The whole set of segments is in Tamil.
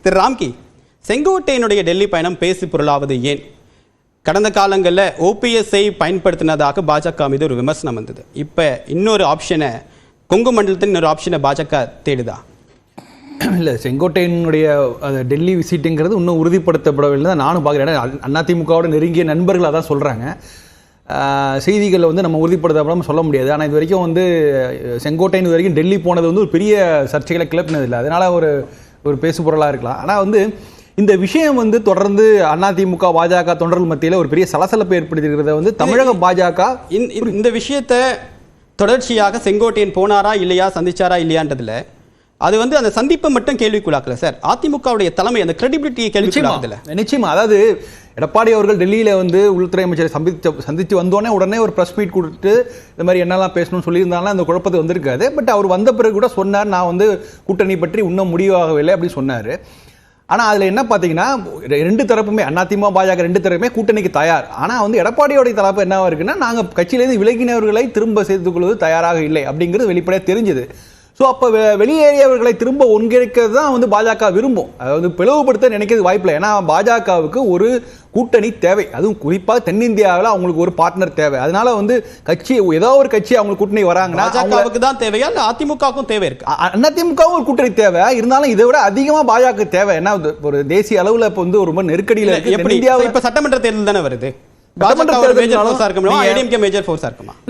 திரு ராம்கி, செங்கோட்டையனுடைய டெல்லி பயணம் பேசு பொருளாவது ஏன்? கடந்த காலங்களில் ஓபிஎஸ்ஐ பயன்படுத்தினதாக பாஜக மீது ஒரு விமர்சனம் வந்தது. இப்போ இன்னொரு ஆப்ஷனை, கொங்கு மண்டலத்தின் இன்னொரு ஆப்ஷனை பாஜக தேடுதா? இல்லை, செங்கோட்டையனுடைய டெல்லி விசிட்டுங்கிறது இன்னும் உறுதிப்படுத்தப்படவில்லை தான் நானும் பார்க்குறேன். அதிமுகவோட நெருங்கிய நண்பர்கள் அதான் சொல்கிறாங்க. செய்திகளில் வந்து நம்ம உறுதிப்படுத்தப்படாமல் சொல்ல முடியாது. ஆனால் இது வரைக்கும் வந்து செங்கோட்டையன் இது வரைக்கும் டெல்லி போனது வந்து ஒரு பெரிய சர்ச்சைகளை கிளப்பினதில்லை. அதனால் ஒரு பேசு பொருளாக இருக்கலாம். ஆனால் வந்து இந்த விஷயம் வந்து தொடர்ந்து அதிமுக பாஜக தொண்டர்கள் மத்தியில் ஒரு பெரிய சலசலப்பை ஏற்படுத்தியிருக்கிறத வந்து தமிழக பாஜக இந்த விஷயத்தை தொடர்ச்சியாக செங்கோட்டையன் போனாரா இல்லையா, சந்திச்சாரா இல்லையான்றதுல அது வந்து அந்த சந்திப்பை மட்டும் கேள்விக்குள்ளாக்கல சார், அதிமுகவுடைய தலைமை அந்த கிரெடிபிலிட்டியை கேள்விக்குள்ளாக்குதுல. நிச்சயமா. அதாவது எடப்பாடி அவர்கள் டெல்லியில் வந்து உள்துறை அமைச்சரை சந்தித்து வந்தோடனே உடனே ஒரு ப்ரெஸ் மீட் கொடுத்து இந்த மாதிரி என்னெல்லாம் பேசணும்னு சொல்லியிருந்தாலும் அந்த குழப்பத்தை வந்திருக்காது. பட் அவர் வந்த பிறகு கூட சொன்னார், நான் வந்து கூட்டணி பற்றி இன்னும் முடிவாகவில்லை அப்படின்னு சொன்னார். ஆனால் அதில் என்ன பார்த்தீங்கன்னா, ரெண்டு தரப்புமே அதிமுக பாஜக ரெண்டு தரப்புமே கூட்டணிக்கு தயார். ஆனால் வந்து எடப்பாடியோடைய தரப்பு என்னவா இருக்குன்னா, நாங்கள் கட்சியிலேருந்து விலகினவர்களை திரும்ப சேர்த்துக் கொள்வது தயாராக இல்லை அப்படிங்கிறது வெளிப்படையாக தெரிஞ்சுது. ஸோ அப்போ வெளியேறியவர்களை திரும்ப ஒன்றிணைக்கிறது தான் வந்து பாஜக விரும்பும். அதாவது பிளவுபடுத்த நினைக்கிறது வாய்ப்பில்லை. ஏன்னா பாஜகவுக்கு ஒரு கூட்டணி தேவை, அதுவும் குறிப்பாக தென்னிந்தியாவில் அவங்களுக்கு ஒரு பார்ட்னர் தேவை. அதனால வந்து கட்சி ஏதோ ஒரு கட்சி அவங்களுக்கு கூட்டணி வராங்கன்னா பாஜகவுக்கு தான் தேவையா இல்லை அதிமுகவுக்கும் தேவை இருக்கு? அதிமுகவும் ஒரு கூட்டணி தேவை இருந்தாலும் இதை விட அதிகமாக பாஜக தேவை. ஏன்னா ஒரு தேசிய அளவில் இப்போ வந்து ரொம்ப நெருக்கடியில் இருக்கு. இந்தியாவில் இப்போ சட்டமன்ற தேர்தல் தானே வருது,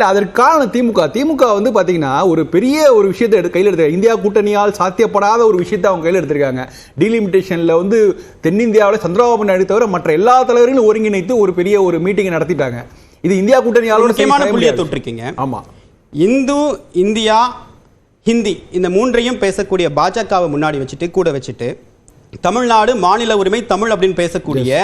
அதற்கான திமுக வந்து பாத்தீங்கன்னா ஒரு பெரிய ஒரு விஷயத்தை கையில் எடுத்து, இந்தியா கூட்டணியால் சாத்தியப்படாத ஒரு விஷயத்தை அவங்க கையில் எடுத்திருக்காங்க. டீலிமிட்டேஷன்ல வந்து தென்னிந்தியாவில் சந்திரபாபு நாயுடு தவிர மற்ற எல்லா தலைவர்களும் ஒருங்கிணைத்து ஒரு பெரிய ஒரு மீட்டிங் நடத்திட்டாங்க. இது இந்தியா கூட்டணியால் முக்கியமான புள்ளியை தொட்டிருக்கீங்க. ஆமா, இந்து, இந்தியா, ஹிந்தி இந்த மூன்றையும் பேசக்கூடிய பாஜகவை முன்னாடி வச்சுட்டு கூட வச்சுட்டு தமிழ்நாடு மாநில உரிமை தமிழ் அப்படின்னு பேசக்கூடிய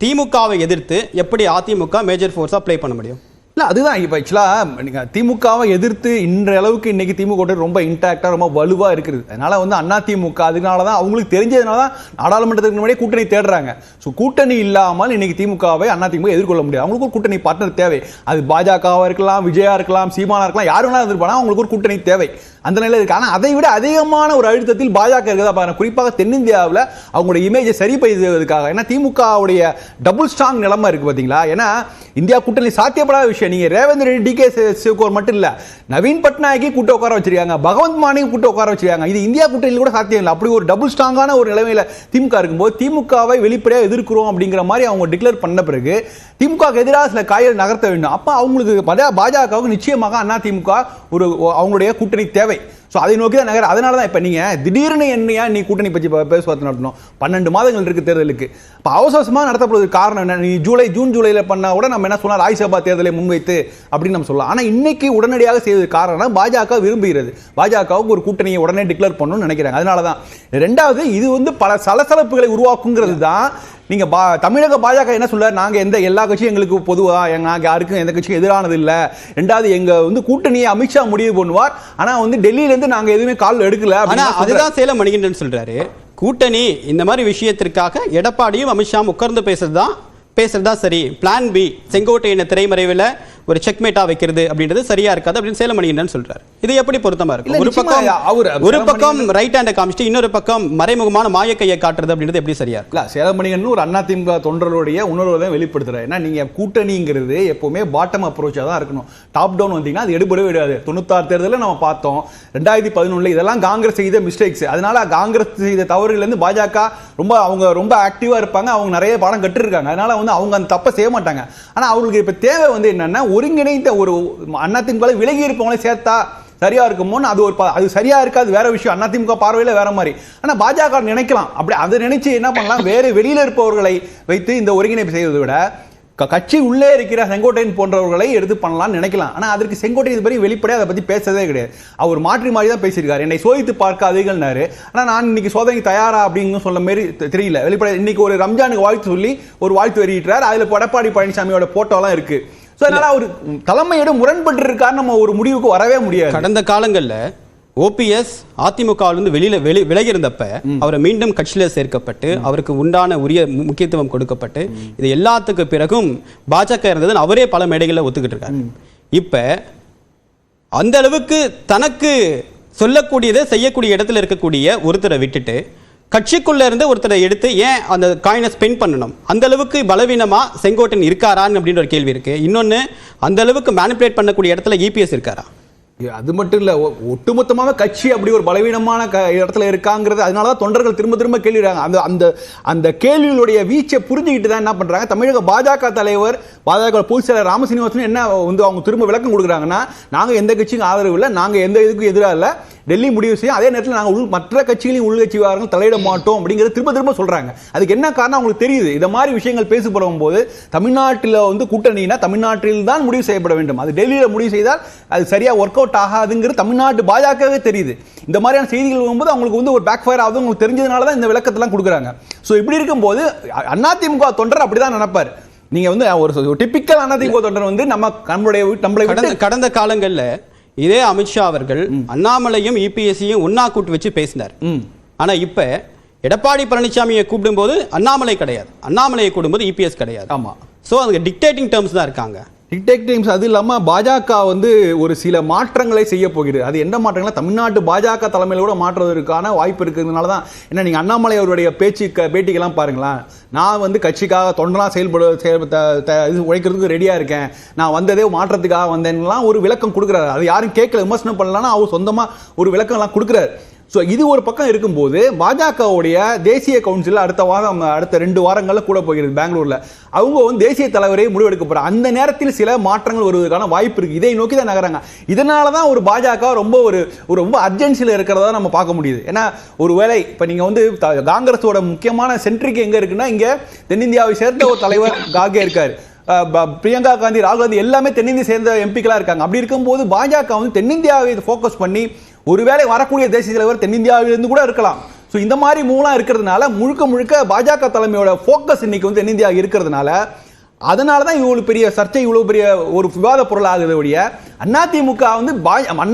திமுகவை எதிர்த்து எப்படி அதிமுக மேஜர் ஃபோர்ஸா ப்ளே பண்ண முடியும்? இல்லை, அதுதான் இப்போ ஆக்சுவலாக நீங்கள் திமுகவை எதிர்த்து இன்றைய அளவுக்கு இன்றைக்கி திமுக ரொம்ப இன்டாக்டாக ரொம்ப வலுவாக இருக்குது. அதனால் வந்து அதிமுக அதனால தான் அவங்களுக்கு தெரிஞ்சதுனால தான் நாடாளுமன்றத்துக்கு முன்னாடியே கூட்டணி தேடுறாங்க. ஸோ கூட்டணி இல்லாமல் இன்றைக்கி திமுகவை அதிமுக எதிர்கொள்ள முடியாது. அவங்களுக்கு ஒரு கூட்டணி பார்ட்னர் தேவை. அது பாஜகவாக இருக்கலாம், விஜயா இருக்கலாம், சீமானா இருக்கலாம், யார் வேணாலும் எதிர்ப்பானா அவங்களுக்கு ஒரு கூட்டணி தேவை. அந்த நிலையில் இருக்குது. ஆனால் அதை விட அதிகமான ஒரு அழுத்தத்தில் பாஜக இருக்குதா பாருங்க. குறிப்பாக தென்னிந்தியாவில் அவங்களுடைய இமேஜை சரி செய்வதற்காக. ஏன்னா திமுகவுடைய டபுள் ஸ்ட்ராங் நிலைமை இருக்குது பார்த்தீங்களா. ஏன்னா இந்தியா கூட்டணி சாத்தியப்படாத விஷயம். நீங்க ரேவந்த் ரெட்டி, டி கே சிவகுமார் மட்டும் இல்ல, நவீன் பட்நாயக்கை கூட்ட உட்கார வச்சிருக்காங்க, பகவந்த் மானியை கூட்ட உட்கார வச்சிருக்காங்க. இது இந்தியா கூட்டணியில் கூட சாத்தியம் இல்லை. அப்படி ஒரு டபுள் ஸ்ட்ராங்கான ஒரு நிலைமையில திமுக இருக்கும்போது திமுகவை வெளிப்படையாக எதிர்க்கிறோம் அப்படிங்கிற மாதிரி அவங்க டிக்ளேர் பண்ண பிறகு திமுக எதிராக சில காய்கள் நகர்த்த வேண்டும். அப்ப அவங்களுக்கு பாஜகவுக்கு நிச்சயமாக அதிமுக ஒரு அவங்களுடைய கூட்டணி தேவை. ஸோ அதை நோக்கி தான் நகர். அதனால தான் இப்போ நீங்கள் திடீர்னு என்னையா நீ கூட்டணி பற்றி பேசுவார்த்தை நடத்தணும்? 12 மாதங்கள் இருக்குது தேர்தலுக்கு. இப்போ அவசரமாக நடத்தப்படுவதற்கு காரணம் என்ன? நீ ஜூன் ஜூலையில் பண்ணால் கூட நம்ம என்ன சொன்னால் ராஜ்யசபா தேர்தலை முன்வைத்து அப்படின்னு நம்ம சொல்லலாம். ஆனால் இன்னைக்கு உடனடியாக செய்வதற்கு காரணம் பாஜக விரும்புகிறது. பாஜகவுக்கு ஒரு கூட்டணியை உடனே டிக்ளேர் பண்ணணும்னு நினைக்கிறாங்க. அதனால தான். ரெண்டாவது, இது வந்து பல சலசலப்புகளை உருவாக்குங்கிறது தான். நீங்க தமிழக பாஜக என்ன சொல்றாரு? நாங்க எல்லா கட்சியும் எங்களுக்கு பொதுவா, நாங்க யாருக்கும் எந்த கட்சியும் எதிரானது இல்ல. ரெண்டாவது, எங்க வந்து கூட்டணியை அமித்ஷா முடிவு பண்ணுவார். ஆனா வந்து டெல்லியில இருந்து நாங்க எதுவுமே கால் எடுக்கல. அதுதான் சேலம் மணிகண்டன் சொல்றாரு. கூட்டணி இந்த மாதிரி விஷயத்திற்காக எடப்பாடியும் அமித்ஷா உட்கார்ந்து பேசுறதா சரி. பிளான் பி செங்கோட்டையனை திரைமறைவில் ஒரு செக்மேட்டா வைக்கிறது அப்படின்றது சரியா இருக்காது அப்படின்னு சேலமணிகண்டன் சொல்றாரு. இது எப்படி பொருத்தமா இருக்கும்? ஒரு பக்கம் ரைட் ஹேண்டை காமிச்சிட்டு இன்னொரு பக்கம் மறைமுகமான மாயக்கையை காட்டுறது அப்படின்றது எப்படி சரியா இருக்கு? சேலமணிகண்டன் ஒரு அதிமுக தொண்டர்களுடைய உணர்வை தான் வெளிப்படுத்துறாரு. ஏன்னா நீங்க கூட்டணிங்கிறது எப்பவுமே பாட்டம் அப்ரோச்சா தான் இருக்கணும். டாப் டவுன் வந்தீங்கன்னா அது எடுபடவே விடாது. 96 தேர்தலில் நம்ம பார்த்தோம். 2011 இதெல்லாம் காங்கிரஸ் செய்த மிஸ்டேக்ஸ். அதனால காங்கிரஸ் செய்த தவறுகள் இருந்து பாஜக அவங்க ரொம்ப ஆக்டிவா இருப்பாங்க. அவங்க நிறைய பாடம் கட்டிருக்காங்க. அதனால வந்து அவங்க அந்த தப்பை செய்ய மாட்டாங்க. ஆனா அவங்களுக்கு இப்ப தேவை வந்து என்னன்னா, ஒருங்கிணைந்த ஒரு அதிமுக விலகி இருப்பவங்களை சேர்த்தா சரியா இருக்குமோ? அது சரியா இருக்காது, வேற விஷயம். அதிமுக பார்வையில வேற மாதிரி. ஆனா பாஜக நினைக்கலாம். அப்படி அதை நினைச்சு என்ன பண்ணலாம், வேற வெளியில இருப்பவர்களை வைத்து இந்த ஒருங்கிணைப்பு செய்வதை விட கட்சி உள்ளே இருக்கிற செங்கோட்டையன் போன்றவர்களை எடுத்து பண்ணலாம்னு நினைக்கலாம். ஆனா அதற்கு செங்கோட்டையன் பற்றி வெளிப்படையாக அதை பத்தி பேசவே கிடையாது. அவர் மாற்றி மாறி தான் பேசியிருக்காரு. என்னை சோதித்து பார்க்காதீங்கன்னாரு. ஆனா நான் இன்னைக்கு சோதனைக்கு தயாரா அப்படின்னு சொல்ல மாதிரி தெரியல. வெளிப்படையாக இன்னைக்கு ஒரு ரம்ஜானுக்கு வாழ்த்து சொல்லி ஒரு வாழ்த்து வெளியிட்டார். அதுல எடப்பாடி பழனிசாமியோட போட்டோலாம் இருக்கு. அதனால ஒரு தலைமையோட முரண்பட்டு இருக்காரு. நம்ம ஒரு முடிவுக்கு வரவே முடியாது. கடந்த காலங்களில் ஓபிஎஸ் அதிமுகவிலிருந்து விலகி இருந்தப்ப அவரை மீண்டும் கட்சியில சேர்க்கப்பட்டு அவருக்கு உண்டான உரிய முக்கியத்துவம் கொடுக்கப்பட்டு இது எல்லாத்துக்கு பிறகும் பாஜக இருந்தது அவரே பல மேடைகளில் ஒத்துக்கிட்டு இருக்காரு. இப்ப அந்த அளவுக்கு தனக்கு சொல்லக்கூடியதை செய்யக்கூடிய இடத்துல இருக்கக்கூடிய ஒருத்தரை விட்டுட்டு கட்சிக்குள்ள இருந்து ஒருத்தரை எடுத்து ஏன் அந்த காயினை ஸ்பெண்ட் பண்ணணும்? அந்த அளவுக்கு பலவீனமா செங்கோட்டையன் இருக்காரான்னு அப்படின்ற ஒரு கேள்வி இருக்கு. இன்னொன்னு, அந்த அளவுக்கு மேனிபுலேட் பண்ணக்கூடிய இடத்துல இபிஎஸ் இருக்காரா? அது மட்டும் இல்ல, ஒட்டுமொத்தமாக கட்சி அப்படி ஒரு பலவீனமான இடத்துல இருக்காங்கிறது. அதனாலதான் தொண்டர்கள் திரும்ப திரும்ப கேள்விடுறாங்க. அந்த அந்த அந்த கேள்விகளுடைய வீச்சை புரிஞ்சுக்கிட்டு தான் என்ன பண்றாங்க, தமிழக பாஜக தலைவர், பாஜக பொதுச் செயலர் ராமசீனிவாசன் என்ன வந்து அவங்க திரும்ப விளக்கம் கொடுக்குறாங்கன்னா, நாங்க எந்த கட்சிக்கும் ஆதரவு இல்லை, நாங்க எந்த இதுக்கும் எதிராக இல்லை, டெல்லி முடிவு செய்யும், அதே நேரத்தில் நாங்கள் மற்ற கட்சிகளையும் உள்கட்சி விவகாரங்கள் தலையிட மாட்டோம் அப்படிங்கிறது திரும்ப திரும்ப சொல்றாங்க. அதுக்கு என்ன காரணம் அவங்களுக்கு தெரியுது. இந்த மாதிரி விஷயங்கள் பேசப்படும் போது தமிழ்நாட்டில் வந்து கூட்டணினா தமிழ்நாட்டில் தான் முடிவு செய்யப்பட வேண்டும், அது டெல்லியில் முடிவு செய்தால் அது சரியா ஒர்க் அவுட் ஆகாதுங்கிறது தமிழ்நாட்டு பாஜகவே தெரியுது. இந்த மாதிரியான செய்திகள் வரும்போது அவங்களுக்கு வந்து ஒரு பேக் ஃபயர் ஆகுது, அவங்களுக்கு தெரிஞ்சதுனால தான் இந்த விளக்கத்தெல்லாம் கொடுக்குறாங்க. ஸோ இப்படி இருக்கும்போது அதிமுக தொண்டர் அப்படிதான் நினைப்பார். நீங்க வந்து ஒரு டிபிக்கல் அதிமுக தொண்டர் வந்து நம்மளுடைய கடந்த காலங்கள்ல இதே அமித்ஷா அவர்கள் அண்ணாமலையும் இபிஎஸ்சியும் ஒன்னா கூட்டு வச்சு பேசினார். ஆனா இப்ப எடப்பாடி பழனிசாமியை கூப்பிடும்போது அண்ணாமலை கிடையாது, அண்ணாமலையை கூடும்போது இபிஎஸ் கிடையாது. ஆமா. சோ அது டிக்டேட்டிங் டேர்ம்ஸ் தான் இருக்காங்க. டிக்டேட்டிவ்ஸ். அது இல்லாமல் பாஜக வந்து ஒரு சில மாற்றங்களை செய்ய போகிறது. அது எந்த மாற்றங்களை தமிழ்நாட்டு பாஜக தலைமையில் கூட மாற்றுவதற்கான வாய்ப்பு இருக்கிறதுனால தான். ஏன்னா நீங்கள் அண்ணாமலை அவருடைய பேட்டிக்கெல்லாம் பாருங்களேன், நான் வந்து கட்சிக்காக தொண்டனாக இது உழைக்கிறதுக்கு ரெடியாக இருக்கேன், நான் வந்ததே மாற்றத்துக்காக வந்தேன்லாம் ஒரு விளக்கம் கொடுக்குறாரு. அது யாரும் கேட்கல, விமர்சனம் பண்ணலான்னா அவர் சொந்தமாக ஒரு விளக்கம்லாம் கொடுக்குறாரு. ஸோ இது ஒரு பக்கம் இருக்கும்போது பாஜகவுடைய தேசிய கவுன்சில் அடுத்த 2 வாரங்களில் கூட போகிறது பெங்களூரில். அவங்க வந்து தேசிய தலைவரை முடிவெடுக்க போகிறாங்க. அந்த நேரத்தில் சில மாற்றங்கள் வருவதற்கான வாய்ப்பு இருக்குது. இதை நோக்கி தான் நகராங்க. இதனால தான் ஒரு பாஜக ரொம்ப அர்ஜென்சியில் இருக்கிறதா நம்ம பார்க்க முடியுது. ஏன்னா ஒரு வேளை இப்போ நீங்கள் வந்து காங்கிரஸோட முக்கியமான சென்ட்ரிக் எங்கே இருக்குன்னா, இங்கே தென்னிந்தியாவை சேர்ந்த ஒரு தலைவர் கார்கே இருக்கார், பிரியங்கா காந்தி, ராகுல் காந்தி எல்லாமே தென்னிந்திய சேர்ந்த எம்பிக்களாக இருக்காங்க. அப்படி இருக்கும்போது பாஜக வந்து தென்னிந்தியாவை ஃபோக்கஸ் பண்ணி ஒருவேளை வரக்கூடிய தேசிய தலைவர் தென்னிந்தியாவிலிருந்து கூட இருக்கலாம். ஸோ இந்த மாதிரி மூலம் இருக்கிறதுனால முழுக்க பாஜக தலைமையோட ஃபோக்கஸ் இன்னைக்கு வந்து தென்னிந்தியா இருக்கிறதுனால அதனால தான் இவ்வளவு பெரிய சர்ச்சை, இவ்வளவு பெரிய ஒரு விவாத பொருளாகுது. அதிமுக வந்து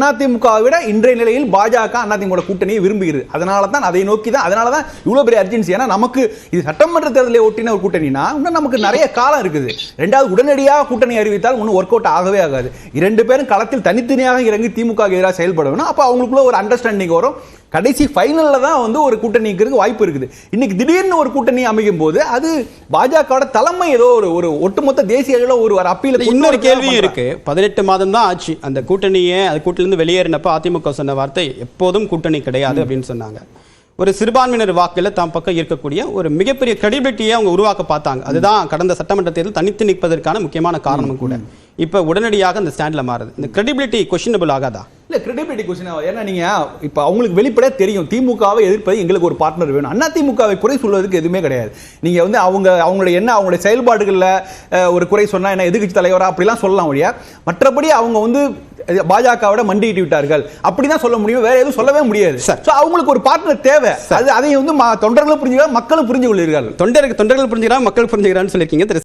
அதிமுகவை விட இன்றைய நிலையில் பாஜக அதிமுக கூட்டணியை விரும்புகிறது. அதனால தான் அதை நோக்கி தான், அதனால தான் இவ்வளவு பெரிய அர்ஜென்சி. ஏன்னா நமக்கு இது சட்டமன்ற தேர்தலை ஒட்டின ஒரு கூட்டணினா இன்னும் நமக்கு நிறைய காலம் இருக்குது. ரெண்டாவது, உடனடியாக கூட்டணி அறிவித்தால் ஒன்றும் ஒர்க் அவுட் ஆகவே ஆகாது. 2 பேரும் களத்தில் தனித்தனியாக இறங்கி திமுக எதிராக செயல்படணும். அப்போ அவங்களுக்குள்ள ஒரு அண்டர்ஸ்டாண்டிங் வரும். கடைசி ஃபைனல்ல தான் வந்து ஒரு கூட்டணிக்கு வாய்ப்பு இருக்குது. இன்னைக்கு திடீர்னு ஒரு கூட்டணி அமைக்கும் போது அது பாஜகவோட தலைமை ஏதோ ஒரு ஒட்டுமொத்த தேசிய அளவில் ஒரு அப்பீல். இன்னொரு கேள்வியும் இருக்கு. 18 மாதம் தான் ஆச்சு அந்த கூட்டணியே, அது கூட்டிலிருந்து வெளியேறினப்ப அதிமுக சொன்ன வார்த்தை எப்போதும் கூட்டணி கிடையாது அப்படின்னு சொன்னாங்க. ஒரு சிறுபான்மையினர் வாக்குல தாம் பக்கம் இருக்கக்கூடிய ஒரு மிகப்பெரிய கிரெடிபிலிட்டியை அவங்க உருவாக்க பார்த்தாங்க. அதுதான் கடந்த சட்டமன்ற தேர்தல் தனித்து நிற்பதற்கான முக்கியமான காரணமும் கூட. இப்ப உடனடியாக அந்த ஸ்டாண்ட்ல மாறுது. இந்த கிரெடிபிலிட்டி கொஸ்டினபிள் ஆகாதா? இல்ல, கிரெடிபிலிட்டி கொஸ்டின். ஏன்னா நீங்க இப்ப அவங்களுக்கு வெளிப்படையா தெரியும், திமுகவை எதிர்ப்பது எங்களுக்கு ஒரு பார்ட்னர் வேணும். அதிமுகவை குறை சொல்வதற்கு எதுவுமே கிடையாது. நீங்க வந்து அவங்களுடைய அவங்களுடைய செயல்பாடுகள்ல ஒரு குறை சொன்னா என்ன, எதிர்க்கட்சி தலைவரா அப்படிலாம் சொல்லலாம் வழியா, மற்றபடி அவங்க வந்து பாஜகவோட மண்டிட்டு விட்டார்கள் அப்படிதான் சொல்ல முடியும், வேற எதுவும் சொல்லவே முடியாது. அவங்களுக்கு ஒரு பார்ட்னர் தேவை. அதை வந்து தொண்டர்களும் புரிஞ்சுக்கிறாங்க, மக்களும் புரிஞ்சு கொள்கிறார்கள். தொண்டர்கள் புரிஞ்சுக்கிறாங்க, மக்கள் புரிஞ்சுக்கிறான்னு சொல்லியிருக்கீங்க.